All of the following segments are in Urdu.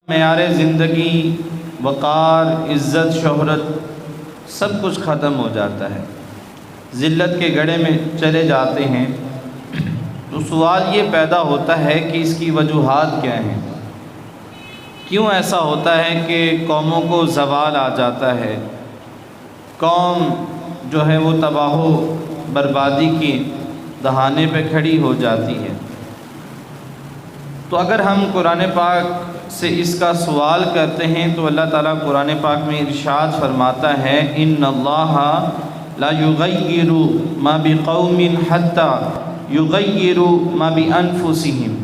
معیار زندگی، وقار، عزت، شہرت سب کچھ ختم ہو جاتا ہے، ذلت کے گڑھے میں چلے جاتے ہیں۔ تو سوال یہ پیدا ہوتا ہے کہ اس کی وجوہات کیا ہیں؟ کیوں ایسا ہوتا ہے کہ قوموں کو زوال آ جاتا ہے، قوم جو ہے وہ تباہ و بربادی کی دہانے پہ کھڑی ہو جاتی ہے؟ تو اگر ہم قرآن پاک سے اس کا سوال کرتے ہیں تو اللہ تعالیٰ قرآن پاک میں ارشاد فرماتا ہے، ان اللہ لا یغیر ما بقوم حتی یغیروا ما بانفسہم،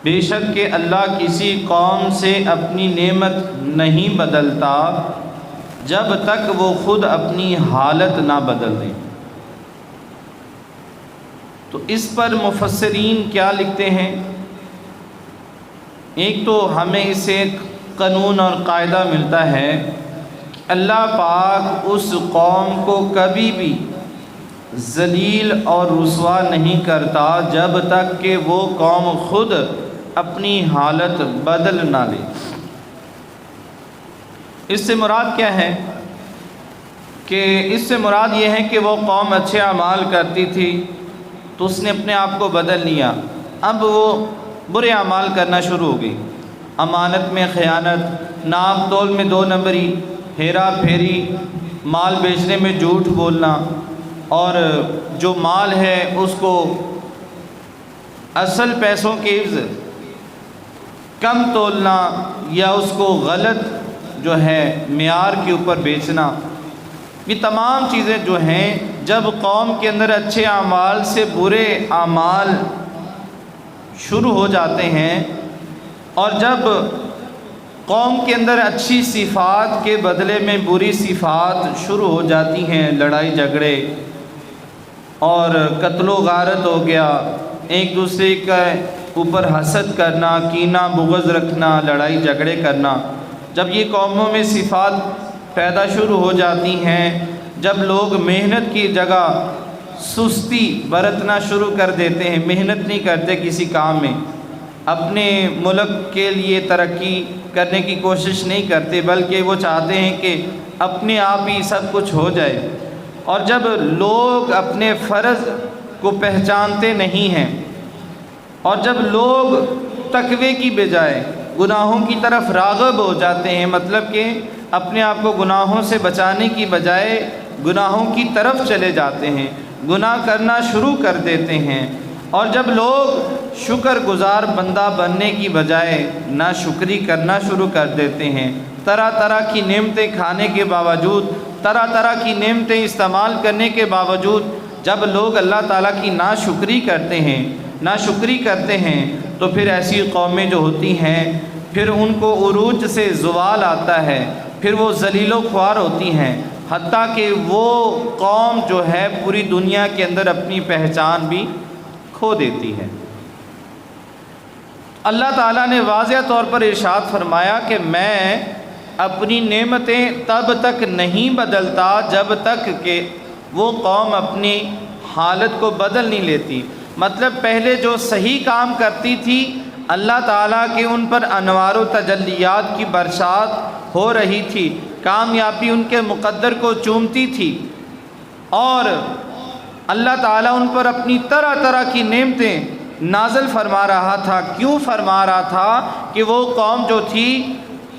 بے شک کہ اللہ کسی قوم سے اپنی نعمت نہیں بدلتا جب تک وہ خود اپنی حالت نہ بدل دیں۔ تو اس پر مفسرین کیا لکھتے ہیں؟ ایک تو ہمیں اس سے ایک قانون اور قاعدہ ملتا ہے کہ اللہ پاک اس قوم کو کبھی بھی ذلیل اور رسوا نہیں کرتا جب تک کہ وہ قوم خود اپنی حالت بدل نہ لے۔ اس سے مراد کیا ہے؟ کہ اس سے مراد یہ ہے کہ وہ قوم اچھے اعمال کرتی تھی تو اس نے اپنے آپ کو بدل لیا، اب وہ برے اعمال کرنا شروع ہو گئی، امانت میں خیانت، ناپ تول میں دو نمبری، ہیرا پھیری، مال بیچنے میں جھوٹ بولنا، اور جو مال ہے اس کو اصل پیسوں کے عوض کم تولنا یا اس کو غلط جو ہے معیار کے اوپر بیچنا۔ یہ تمام چیزیں جو ہیں جب قوم کے اندر اچھے اعمال سے برے اعمال شروع ہو جاتے ہیں، اور جب قوم کے اندر اچھی صفات کے بدلے میں بری صفات شروع ہو جاتی ہیں، لڑائی جھگڑے اور قتل و غارت ہو گیا، ایک دوسرے کے اوپر حسد کرنا، کینہ بغض رکھنا، لڑائی جھگڑے کرنا، جب یہ قوموں میں صفات پیدا شروع ہو جاتی ہیں، جب لوگ محنت کی جگہ سستی برتنا شروع کر دیتے ہیں، محنت نہیں کرتے کسی کام میں، اپنے ملک کے لیے ترقی کرنے کی کوشش نہیں کرتے بلکہ وہ چاہتے ہیں کہ اپنے آپ ہی سب کچھ ہو جائے، اور جب لوگ اپنے فرض کو پہچانتے نہیں ہیں، اور جب لوگ تقوی کی بجائے گناہوں کی طرف راغب ہو جاتے ہیں، مطلب کہ اپنے آپ کو گناہوں سے بچانے کی بجائے گناہوں کی طرف چلے جاتے ہیں، گناہ کرنا شروع کر دیتے ہیں، اور جب لوگ شکر گزار بندہ بننے کی بجائے ناشکری کرنا شروع کر دیتے ہیں، طرح طرح کی نعمتیں کھانے کے باوجود، طرح طرح کی نعمتیں استعمال کرنے کے باوجود جب لوگ اللہ تعالیٰ کی ناشکری کرتے ہیں تو پھر ایسی قومیں جو ہوتی ہیں پھر ان کو عروج سے زوال آتا ہے، پھر وہ ذلیل و خوار ہوتی ہیں، حتیٰ کہ وہ قوم جو ہے پوری دنیا کے اندر اپنی پہچان بھی کھو دیتی ہے۔ اللہ تعالیٰ نے واضح طور پر ارشاد فرمایا کہ میں اپنی نعمتیں تب تک نہیں بدلتا جب تک کہ وہ قوم اپنی حالت کو بدل نہیں لیتی۔ مطلب پہلے جو صحیح کام کرتی تھی اللہ تعالیٰ کے ان پر انوار و تجلیات کی برسات ہو رہی تھی، کامیابی ان کے مقدر کو چومتی تھی، اور اللہ تعالیٰ ان پر اپنی طرح طرح کی نعمتیں نازل فرما رہا تھا۔ کیوں فرما رہا تھا؟ کہ وہ قوم جو تھی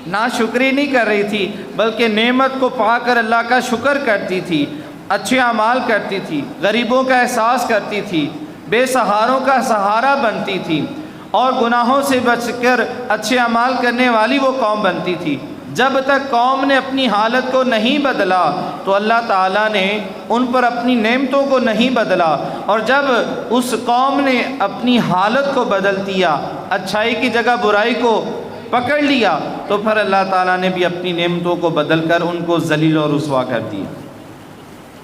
ناشکری نہیں کر رہی تھی بلکہ نعمت کو پا کر اللہ کا شکر کرتی تھی، اچھے اعمال کرتی تھی، غریبوں کا احساس کرتی تھی، بے سہاروں کا سہارا بنتی تھی، اور گناہوں سے بچ کر اچھے اعمال کرنے والی وہ قوم بنتی تھی۔ جب تک قوم نے اپنی حالت کو نہیں بدلا تو اللہ تعالیٰ نے ان پر اپنی نعمتوں کو نہیں بدلا، اور جب اس قوم نے اپنی حالت کو بدل دیا، اچھائی کی جگہ برائی کو پکڑ لیا، تو پھر اللہ تعالیٰ نے بھی اپنی نعمتوں کو بدل کر ان کو ذلیل و رسوا کر دیا۔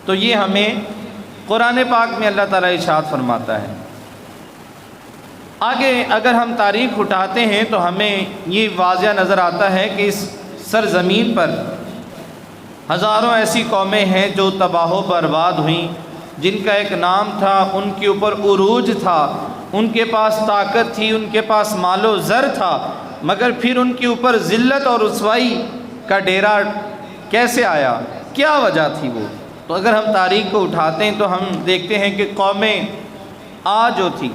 تو یہ ہمیں قرآن پاک میں اللہ تعالیٰ ارشاد فرماتا ہے۔ آگے اگر ہم تاریخ اٹھاتے ہیں تو ہمیں یہ واضح نظر آتا ہے کہ اس سرزمین پر ہزاروں ایسی قومیں ہیں جو تباہ و برباد ہوئیں، جن کا ایک نام تھا، ان کے اوپر عروج تھا، ان کے پاس طاقت تھی، ان کے پاس مال و زر تھا، مگر پھر ان کے اوپر ذلت اور رسوائی کا ڈیرا کیسے آیا؟ کیا وجہ تھی وہ؟ تو اگر ہم تاریخ کو اٹھاتے ہیں تو ہم دیکھتے ہیں کہ قومیں آج جو تھی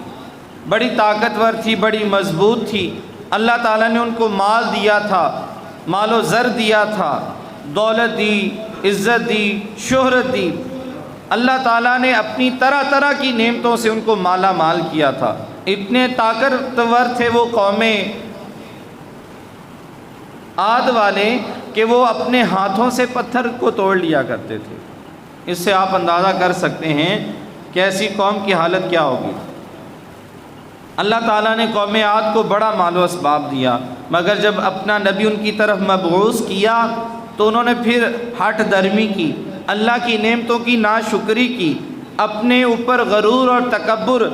بڑی طاقتور تھی، بڑی مضبوط تھی، اللہ تعالیٰ نے ان کو مال دیا تھا، مال و زر دیا تھا، دولت دی، عزت دی، شہرت دی، اللہ تعالیٰ نے اپنی طرح طرح کی نعمتوں سے ان کو مالا مال کیا تھا۔ اتنے طاقتور تھے وہ قومیں عاد والے کہ وہ اپنے ہاتھوں سے پتھر کو توڑ لیا کرتے تھے۔ اس سے آپ اندازہ کر سکتے ہیں کہ ایسی قوم کی حالت کیا ہوگی۔ اللہ تعالیٰ نے قوم عاد کو بڑا مال و اسباب دیا، مگر جب اپنا نبی ان کی طرف مبعوث کیا تو انہوں نے پھر ہٹ درمی کی، اللہ کی نعمتوں کی ناشکری کی، اپنے اوپر غرور اور تکبر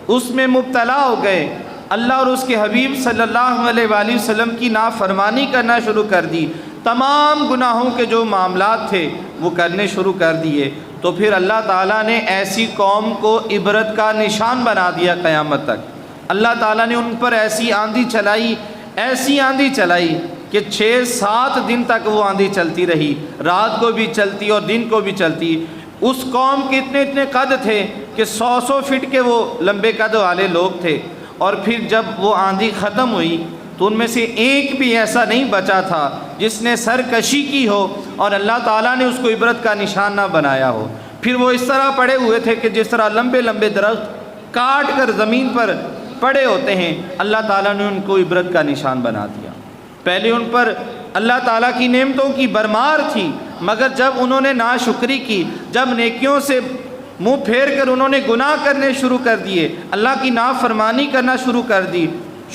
اس میں مبتلا ہو گئے، اللہ اور اس کے حبیب صلی اللہ علیہ وآلہ وسلم کی نافرمانی کرنا شروع کر دی، تمام گناہوں کے جو معاملات تھے وہ کرنے شروع کر دیے۔ تو پھر اللہ تعالیٰ نے ایسی قوم کو عبرت کا نشان بنا دیا قیامت تک۔ اللہ تعالیٰ نے ان پر ایسی آندھی چلائی، ایسی آندھی چلائی کہ 6-7 دن تک وہ آندھی چلتی رہی، رات کو بھی چلتی اور دن کو بھی چلتی۔ اس قوم کے اتنے قد تھے کہ 100 فٹ کے وہ لمبے قد والے لوگ تھے، اور پھر جب وہ آندھی ختم ہوئی تو ان میں سے ایک بھی ایسا نہیں بچا تھا جس نے سرکشی کی ہو اور اللہ تعالیٰ نے اس کو عبرت کا نشان نہ بنایا ہو۔ پھر وہ اس طرح پڑے ہوئے تھے کہ جس طرح لمبے لمبے درخت کاٹ کر زمین پر پڑے ہوتے ہیں، اللہ تعالیٰ نے ان کو عبرت کا نشان بنا دیا۔ پہلے ان پر اللہ تعالیٰ کی نعمتوں کی بھرمار تھی، مگر جب انہوں نے ناشکری کی، جب نیکیوں سے منہ پھیر کر انہوں نے گناہ کرنے شروع کر دیے، اللہ کی نافرمانی کرنا شروع کر دی،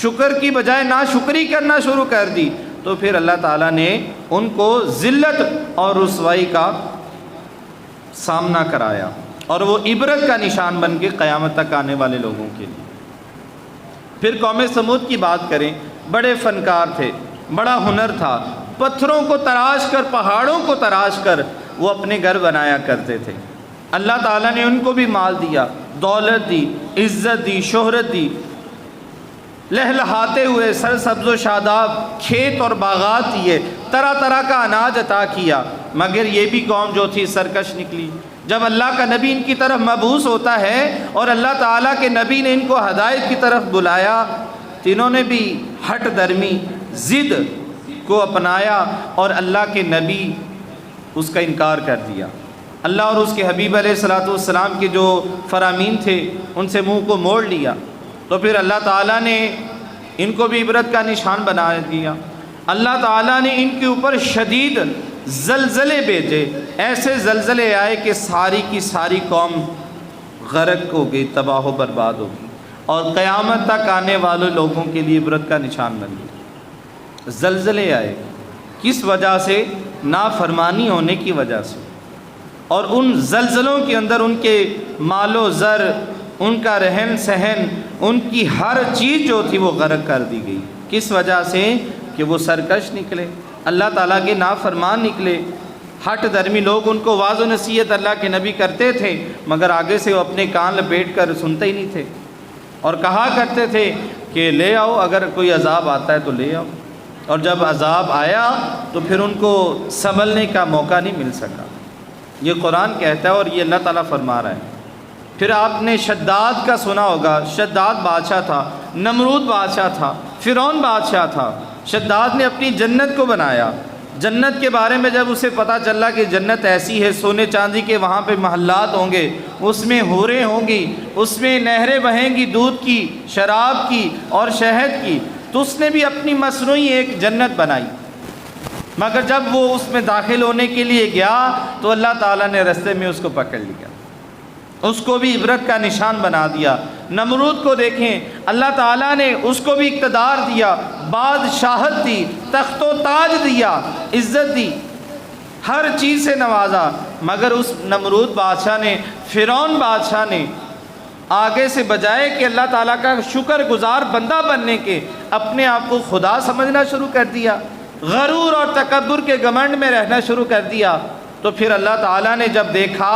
شکر کی بجائے ناشکری کرنا شروع کر دی، تو پھر اللہ تعالیٰ نے ان کو ذلت اور رسوائی کا سامنا کرایا، اور وہ عبرت کا نشان بن کے قیامت تک آنے والے لوگوں کے لیے۔ پھر قوم سمود کی بات کریں، بڑے فنکار تھے، بڑا ہنر تھا، پتھروں کو تراش کر، پہاڑوں کو تراش کر وہ اپنے گھر بنایا کرتے تھے۔ اللہ تعالیٰ نے ان کو بھی مال دیا، دولت دی، عزت دی، شہرت دی، لہلہاتے ہوئے سرسبز و شاداب کھیت اور باغات دیے، طرح طرح کا اناج عطا کیا، مگر یہ بھی قوم جو تھی سرکش نکلی۔ جب اللہ کا نبی ان کی طرف مبعوث ہوتا ہے اور اللہ تعالیٰ کے نبی نے ان کو ہدایت کی طرف بلایا، تو انہوں نے بھی ہٹ درمی، ضد کو اپنایا، اور اللہ کے نبی اس کا انکار کر دیا۔ اللہ اور اس کے حبیب علیہ الصلوۃ والسلام کے جو فرامین تھے ان سے منہ کو موڑ لیا، تو پھر اللہ تعالیٰ نے ان کو بھی عبرت کا نشان بنا دیا۔ اللہ تعالیٰ نے ان کے اوپر شدید زلزلے بھیجے، ایسے زلزلے آئے کہ ساری کی ساری قوم غرق ہو گئی، تباہ و برباد ہو گئی، اور قیامت تک آنے والے لوگوں کے لیے عبرت کا نشان بن گئی۔ زلزلے آئے کس وجہ سے؟ نافرمانی ہونے کی وجہ سے، اور ان زلزلوں کے اندر ان کے مال و زر، ان کا رہن سہن، ان کی ہر چیز جو تھی وہ غرق کر دی گئی۔ کس وجہ سے؟ کہ وہ سرکش نکلے، اللہ تعالیٰ کے نافرمان نکلے، ہٹ درمی لوگ۔ ان کو واعظ و نصیحت اللہ کے نبی کرتے تھے، مگر آگے سے وہ اپنے کان لپیٹ کر سنتے ہی نہیں تھے، اور کہا کرتے تھے کہ لے آؤ، اگر کوئی عذاب آتا ہے تو لے آؤ، اور جب عذاب آیا تو پھر ان کو سنبھلنے کا موقع نہیں مل سکا۔ یہ قرآن کہتا ہے اور یہ اللہ تعالیٰ فرما رہا ہے۔ پھر آپ نے شداد کا سنا ہوگا، شداد بادشاہ تھا، نمرود بادشاہ تھا، فرعون بادشاح تھا۔ شداد نے اپنی جنت کو بنایا، جنت کے بارے میں جب اسے پتہ چلا کہ جنت ایسی ہے، سونے چاندی کے وہاں پہ محلات ہوں گے، اس میں حوریں ہوں گی، اس میں نہریں بہیں گی دودھ کی، شراب کی اور شہد کی، تو اس نے بھی اپنی مصنوعی ایک جنت بنائی، مگر جب وہ اس میں داخل ہونے کے لیے گیا تو اللہ تعالیٰ نے رستے میں اس کو پکڑ لیا، اس کو بھی عبرت کا نشان بنا دیا۔ نمرود کو دیکھیں، اللہ تعالیٰ نے اس کو بھی اقتدار دیا، بادشاہت دی، تخت و تاج دیا، عزت دی، ہر چیز سے نوازا، مگر اس نمرود بادشاہ نے، فرعون بادشاہ نے آگے سے بجائے کہ اللہ تعالیٰ کا شکر گزار بندہ بننے کے، اپنے آپ کو خدا سمجھنا شروع کر دیا، غرور اور تکبر کے گھمنڈ میں رہنا شروع کر دیا، تو پھر اللہ تعالیٰ نے جب دیکھا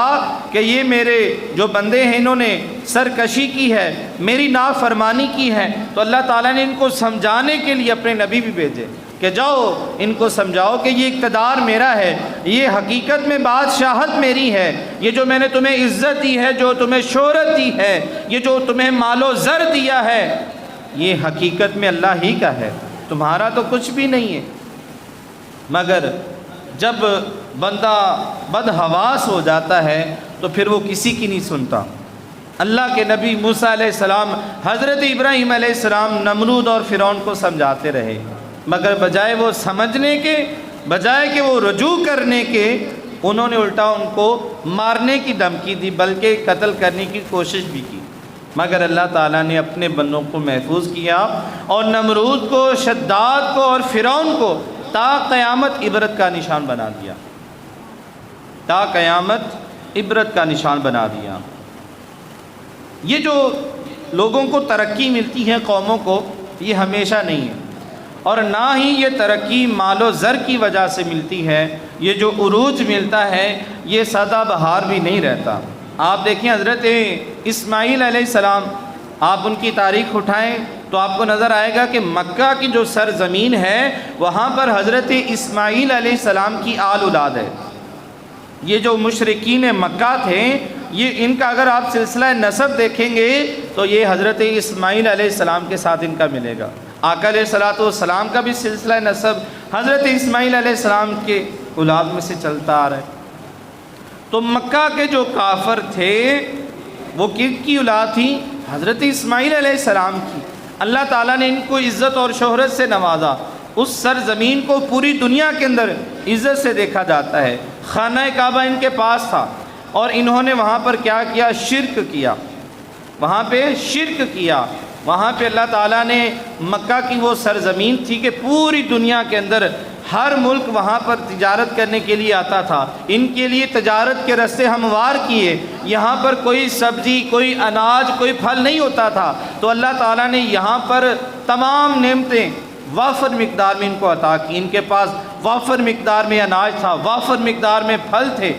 کہ یہ میرے جو بندے ہیں انہوں نے سرکشی کی ہے، میری نافرمانی کی ہے، تو اللہ تعالیٰ نے ان کو سمجھانے کے لیے اپنے نبی بھی بھیجے کہ جاؤ ان کو سمجھاؤ کہ یہ اقتدار میرا ہے، یہ حقیقت میں بادشاہت میری ہے، یہ جو میں نے تمہیں عزت دی ہے، جو تمہیں شہرت دی ہے، یہ جو تمہیں مال و زر دیا ہے، یہ حقیقت میں اللہ ہی کا ہے، تمہارا تو کچھ بھی نہیں ہے۔ مگر جب بندہ بدحواس ہو جاتا ہے تو پھر وہ کسی کی نہیں سنتا۔ اللہ کے نبی موسیٰ علیہ السلام، حضرت ابراہیم علیہ السلام نمرود اور فرعون کو سمجھاتے رہے، مگر بجائے وہ سمجھنے کے، بجائے کہ وہ رجوع کرنے کے، انہوں نے الٹا ان کو مارنے کی دھمکی دی، بلکہ قتل کرنے کی کوشش بھی کی۔ مگر اللہ تعالیٰ نے اپنے بندوں کو محفوظ کیا اور نمرود کو، شداد کو اور فرعون کو تا قیامت عبرت کا نشان بنا دیا، تا قیامت عبرت کا نشان بنا دیا۔ یہ جو لوگوں کو ترقی ملتی ہے قوموں کو، یہ ہمیشہ نہیں ہے، اور نہ ہی یہ ترقی مال و زر کی وجہ سے ملتی ہے۔ یہ جو عروج ملتا ہے یہ سدا بہار بھی نہیں رہتا۔ آپ دیکھیں حضرت اسماعیل علیہ السلام، آپ ان کی تاریخ اٹھائیں تو آپ کو نظر آئے گا کہ مکہ کی جو سرزمین ہے وہاں پر حضرت اسماعیل علیہ السلام کی آل اولاد ہے۔ یہ جو مشرکین مکہ تھے، یہ ان کا اگر آپ سلسلہ نسب دیکھیں گے تو یہ حضرت اسماعیل علیہ السلام کے ساتھ ان کا ملے گا۔ آقا علیہ الصلوۃ والسلام کا بھی سلسلہ نسب حضرت اسماعیل علیہ السلام کے اولاد میں سے چلتا آ رہا ہے۔ تو مکہ کے جو کافر تھے وہ کن کی اولاد تھی؟ حضرت اسماعیل علیہ السلام کی۔ اللہ تعالیٰ نے ان کو عزت اور شہرت سے نوازا، اس سرزمین کو پوری دنیا کے اندر عزت سے دیکھا جاتا ہے۔ خانہ کعبہ ان کے پاس تھا اور انہوں نے وہاں پر کیا کیا؟ شرک کیا، وہاں پہ شرک کیا۔ وہاں پہ اللہ تعالیٰ نے مکہ کی وہ سرزمین تھی کہ پوری دنیا کے اندر ہر ملک وہاں پر تجارت کرنے کے لیے آتا تھا، ان کے لیے تجارت کے راستے ہموار کیے۔ یہاں پر کوئی سبزی، کوئی اناج، کوئی پھل نہیں ہوتا تھا، تو اللہ تعالیٰ نے یہاں پر تمام نعمتیں وافر مقدار میں ان کو عطا کی۔ ان کے پاس وافر مقدار میں اناج تھا، وافر مقدار میں پھل تھے،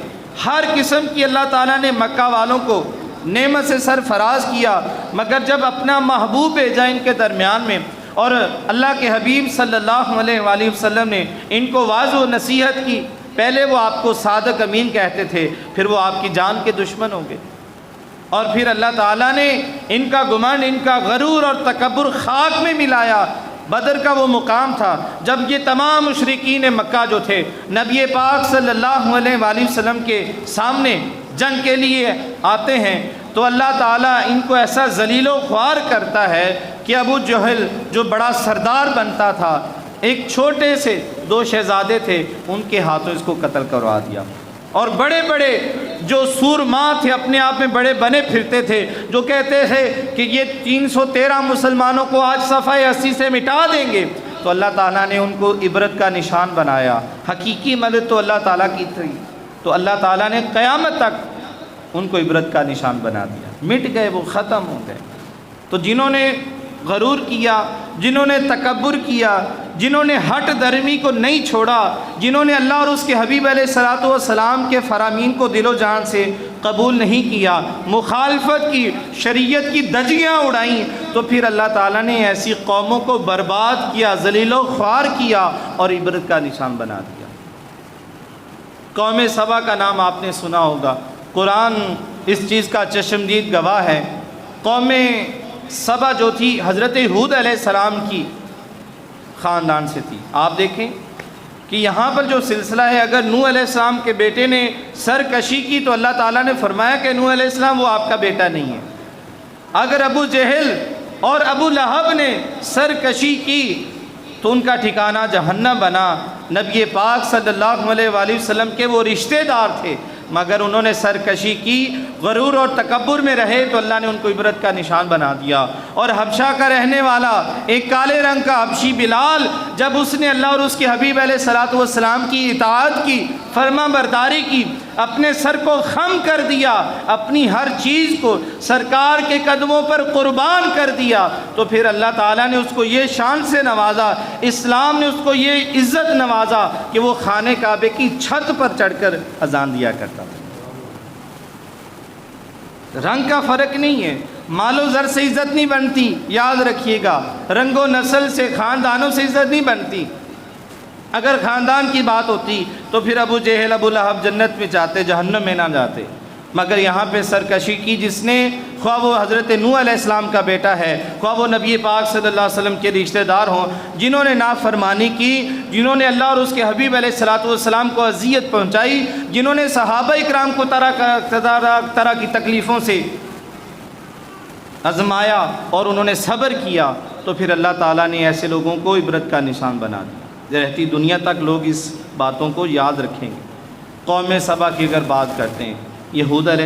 ہر قسم کی اللہ تعالیٰ نے مکہ والوں کو نعمت سے سرفراز کیا۔ مگر جب اپنا محبوب بھیجا ان کے درمیان میں، اور اللہ کے حبیب صلی اللہ علیہ وآلہ وسلم نے ان کو واضح و نصیحت کی، پہلے وہ آپ کو صادق امین کہتے تھے، پھر وہ آپ کی جان کے دشمن ہو گئے، اور پھر اللہ تعالیٰ نے ان کا گمان، ان کا غرور اور تکبر خاک میں ملایا۔ بدر کا وہ مقام تھا جب یہ تمام مشرکین مکہ جو تھے نبی پاک صلی اللہ علیہ وآلہ وسلم کے سامنے جنگ کے لیے آتے ہیں، تو اللہ تعالیٰ ان کو ایسا ذلیل و خوار کرتا ہے کہ ابو جہل جو بڑا سردار بنتا تھا، ایک چھوٹے سے 2 شہزادے تھے، ان کے ہاتھوں اس کو قتل کروا دیا۔ اور بڑے بڑے جو سورما تھے، اپنے آپ میں بڑے بنے پھرتے تھے، جو کہتے تھے کہ یہ 313 مسلمانوں کو آج صفحہ 80 سے مٹا دیں گے، تو اللہ تعالیٰ نے ان کو عبرت کا نشان بنایا۔ حقیقی مدد تو اللہ تعالیٰ کی تھی، تو اللہ تعالیٰ نے قیامت تک ان کو عبرت کا نشان بنا دیا۔ مٹ گئے، وہ ختم ہو گئے۔ تو جنہوں نے غرور کیا، جنہوں نے تکبر کیا، جنہوں نے ہٹ درمی کو نہیں چھوڑا، جنہوں نے اللہ اور اس کے حبیب علیہ الصلوۃ والسلام کے فرامین کو دل و جان سے قبول نہیں کیا، مخالفت کی، شریعت کی دھجیاں اڑائیں، تو پھر اللہ تعالیٰ نے ایسی قوموں کو برباد کیا، ذلیل و خوار کیا اور عبرت کا نشان بنا دیا۔ قوم سبا کا نام آپ نے سنا ہوگا، قرآن اس چیز کا چشمدید گواہ ہے۔ قوم سبا جو تھی حضرت ہود علیہ السلام کی خاندان سے تھی۔ آپ دیکھیں کہ یہاں پر جو سلسلہ ہے، اگر نوح علیہ السلام کے بیٹے نے سرکشی کی تو اللہ تعالیٰ نے فرمایا کہ نوح علیہ السلام وہ آپ کا بیٹا نہیں ہے۔ اگر ابو جہل اور ابو لہب نے سرکشی کی تو ان کا ٹھکانہ جہنم بنا۔ نبی پاک صلی اللہ علیہ وآلہ وسلم کے وہ رشتہ دار تھے، مگر انہوں نے سرکشی کی، غرور اور تکبر میں رہے، تو اللہ نے ان کو عبرت کا نشان بنا دیا۔ اور حبشہ کا رہنے والا ایک کالے رنگ کا حبشی بلال، جب اس نے اللہ اور اس کے حبیب علیہ الصلوۃ والسلام کی اطاعت کی، فرما برداری کی، اپنے سر کو خم کر دیا، اپنی ہر چیز کو سرکار کے قدموں پر قربان کر دیا، تو پھر اللہ تعالیٰ نے اس کو یہ شان سے نوازا، اسلام نے اس کو یہ عزت نوازا کہ وہ خانہ کعبے کی چھت پر چڑھ کر اذان دیا کرتا تھا۔ رنگ کا فرق نہیں ہے، مال و زر سے عزت نہیں بنتی، یاد رکھیے گا، رنگ و نسل سے، خاندانوں سے عزت نہیں بنتی۔ اگر خاندان کی بات ہوتی تو پھر ابو جہل ابو لہب جنت میں جاتے، جہنم میں نہ جاتے، مگر یہاں پہ سرکشی کی جس نے، خواہ وہ حضرت نوح علیہ السلام کا بیٹا ہے، خواہ وہ نبی پاک صلی اللہ علیہ وسلم کے رشتہ دار ہوں، جنہوں نے نافرمانی کی، جنہوں نے اللہ اور اس کے حبیب علیہ السلام کو اذیت پہنچائی، جنہوں نے صحابہ اکرام کو طرح کی تکلیفوں سے آزمایا اور انہوں نے صبر کیا، تو پھر اللہ تعالیٰ نے ایسے لوگوں کو عبرت کا نشان بنا دیا، رہتی دنیا تک لوگ اس باتوں کو یاد رکھیں گے۔ قوم سبا کی اگر بات کرتے ہیں، یہود علیہ